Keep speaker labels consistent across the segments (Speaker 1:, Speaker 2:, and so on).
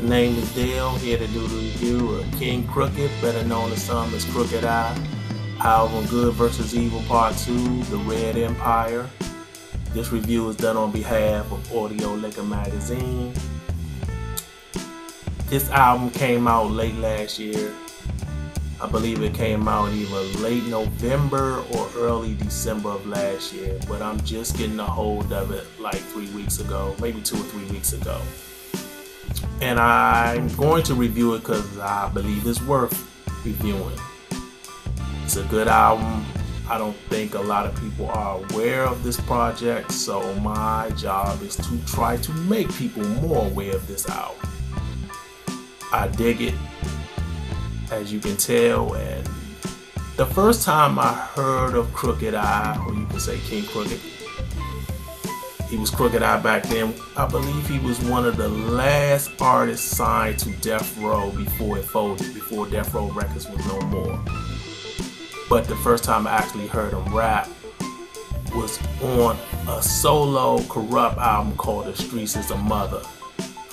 Speaker 1: name is Dale, here to do the review of King Crooked, better known to some as Crooked Eye, album Good vs. Evil Part 2, The Red Empire. This review is done on behalf of Audio Liquor Magazine. This album came out late last year. I believe it came out either late November or early December of last year, but I'm just getting a hold of it like 3 weeks ago, maybe 2 or 3 weeks ago. And I'm going to review it because I believe it's worth reviewing. It's a good album. I don't think a lot of people are aware of this project, so my job is to try to make people more aware of this album. I dig it, as you can tell, and the first time I heard of Crooked Eye, or you can say King Crooked, he was Crooked Eye back then. I believe he was one of the last artists signed to Death Row before it folded, before Death Row Records was no more. But the first time I actually heard him rap was on a solo Corrupt album called The Streets Is a Mother.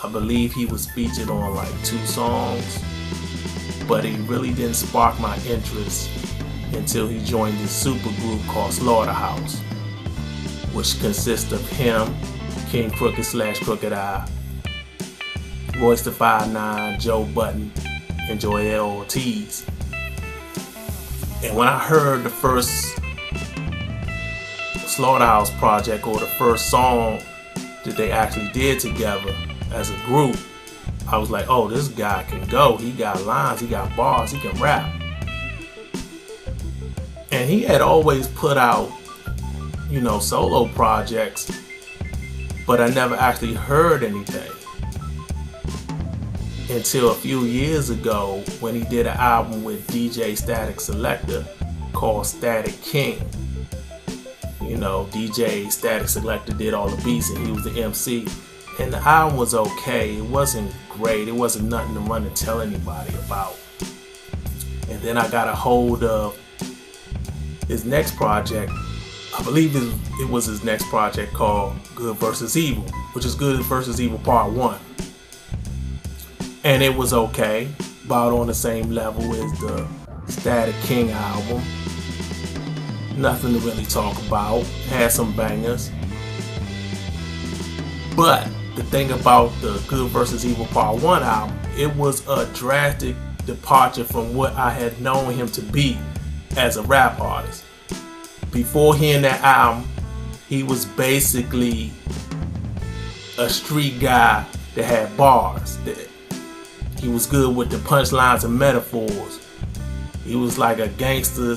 Speaker 1: I believe he was featured on like 2 songs, but he really didn't spark my interest until he joined this super group called Slaughterhouse, which consists of him, King Crooked / Crooked Eye, Royce da 5'9", Joe Budden, and Joel Ortiz. And when I heard the first Slaughterhouse project, or the first song that they actually did together as a group, I was like, oh, this guy can go. He got lines, he got bars, he can rap. And he had always put out, solo projects, but I never actually heard anything until a few years ago when he did an album with DJ Static Selector called Static King. DJ Static Selector did all the beats and he was the MC. And the album was okay. It wasn't great. It wasn't nothing to run and tell anybody about. And then I got a hold of his next project. I believe it was his next project called Good vs. Evil, which is Good vs. Evil Part 1. And it was okay. About on the same level as the Static King album. Nothing to really talk about. Had some bangers. But the thing about the Good vs. Evil Part 1 album, it was a drastic departure from what I had known him to be as a rap artist. Before hearing that album, he was basically a street guy that had bars. He was good with the punchlines and metaphors. He was like a gangster /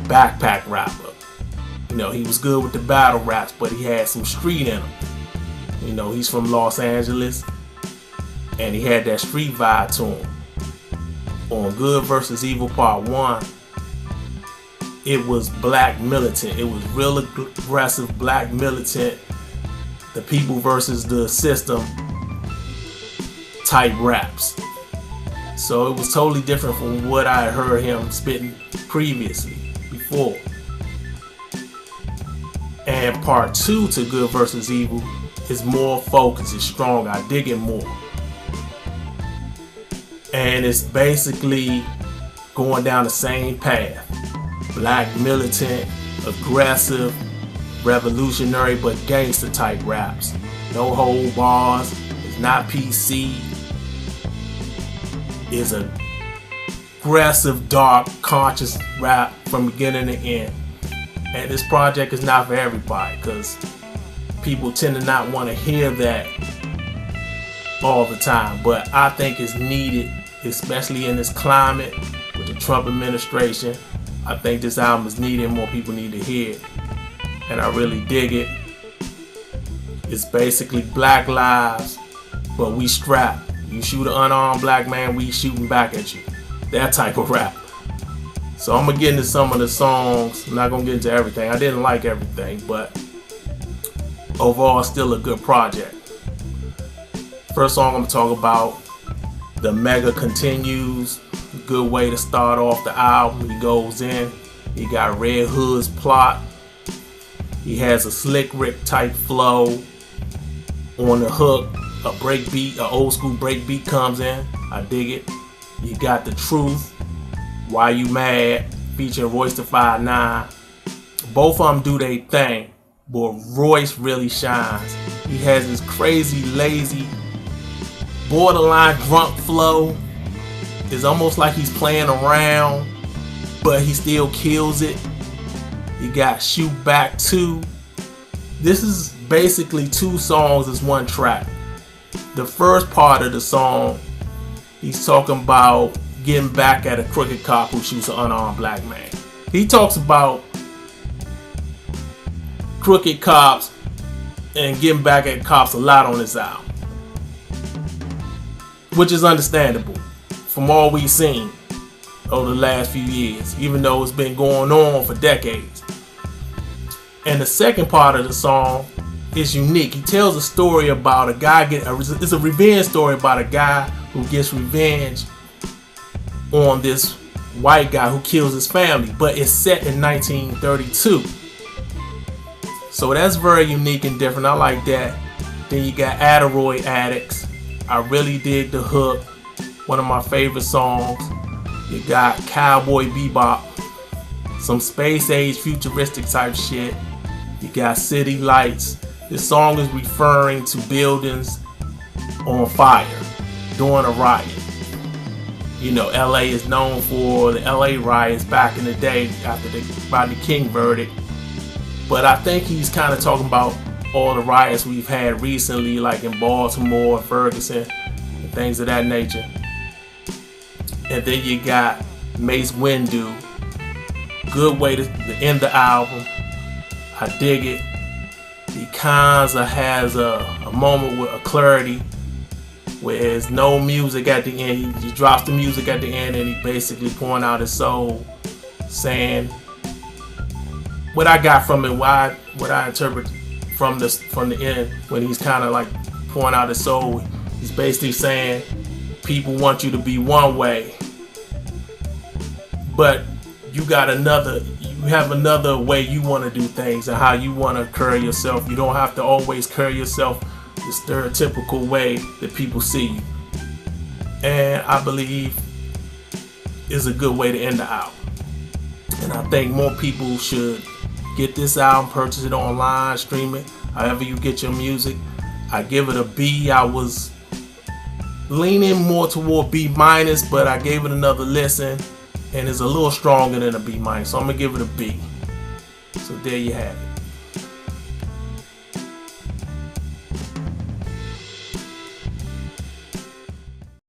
Speaker 1: backpack rapper. He was good with the battle raps, but he had some street in him. He's from Los Angeles, and he had that street vibe to him. On Good vs. Evil Part 1, it was black militant. It was real aggressive black militant, the people versus the system type raps. So it was totally different from what I had heard him spitting before. And Part 2 to Good vs. Evil is more focused, it's strong, I dig it more. And it's basically going down the same path. Black militant, aggressive, revolutionary, but gangster type raps. No hold bars, it's not PC. It's aggressive, dark, conscious rap from beginning to end. And this project is not for everybody because people tend to not want to hear that all the time. But I think it's needed, especially in this climate with the Trump administration. I think this album is needed, more people need to hear it. And I really dig it. It's basically black lives, but we strapped. You shoot an unarmed black man, we shooting back at you. That type of rap. So I'm going to get into some of the songs. I'm not going to get into everything. I didn't like everything, but overall still a good project. First song I'm going to talk about, The Mega Continues. Good way to start off the album. He goes in. He got Red Hood's plot. He has a Slick Rick type flow on the hook. a break beat, an old school break beat comes in. I dig it. You got The Truth, Why You Mad, featuring Royce da 5'9". Both of them do their thing, but Royce really shines. He has this crazy, lazy, borderline drunk flow. It's almost like he's playing around, but he still kills it. You got Shoot Back 2. This is basically 2 songs as 1 track. The first part of the song, he's talking about getting back at a crooked cop who shoots an unarmed black man. He talks about crooked cops and getting back at cops a lot on this album, which is understandable from all we've seen over the last few years, even though it's been going on for decades. And the second part of the song is unique. He tells a story about a guy it's a revenge story about a guy who gets revenge on this white guy who kills his family, but it's set in 1932. So that's very unique and different. I like that. Then you got Aderoid Addicts. I really dig the hook. One of my favorite songs. You got Cowboy Bebop. Some space age futuristic type shit. You got City Lights. This song is referring to buildings on fire during a riot. You know, LA is known for the LA riots back in the day after the Rodney King verdict. But I think he's kind of talking about all the riots we've had recently, like in Baltimore, Ferguson, and things of that nature. And then you got Mace Windu. Good way to end the album. I dig it. He kinda has a moment with a clarity where there's no music at the end. He drops the music at the end and he basically pouring out his soul, saying what I got from it, what I interpret from the end, when he's kind of like pouring out his soul. He's basically saying people want you to be one way, but you have another way you want to do things and how you want to carry yourself. You don't have to always carry yourself the stereotypical way that people see you. And I believe is a good way to end the album. And I think more people should get this album, purchase it online, stream it, however you get your music. I give it a B. I was leaning more toward B-, but I gave it another listen and it's a little stronger than a B-, so I'm gonna give it a B. So there you have it.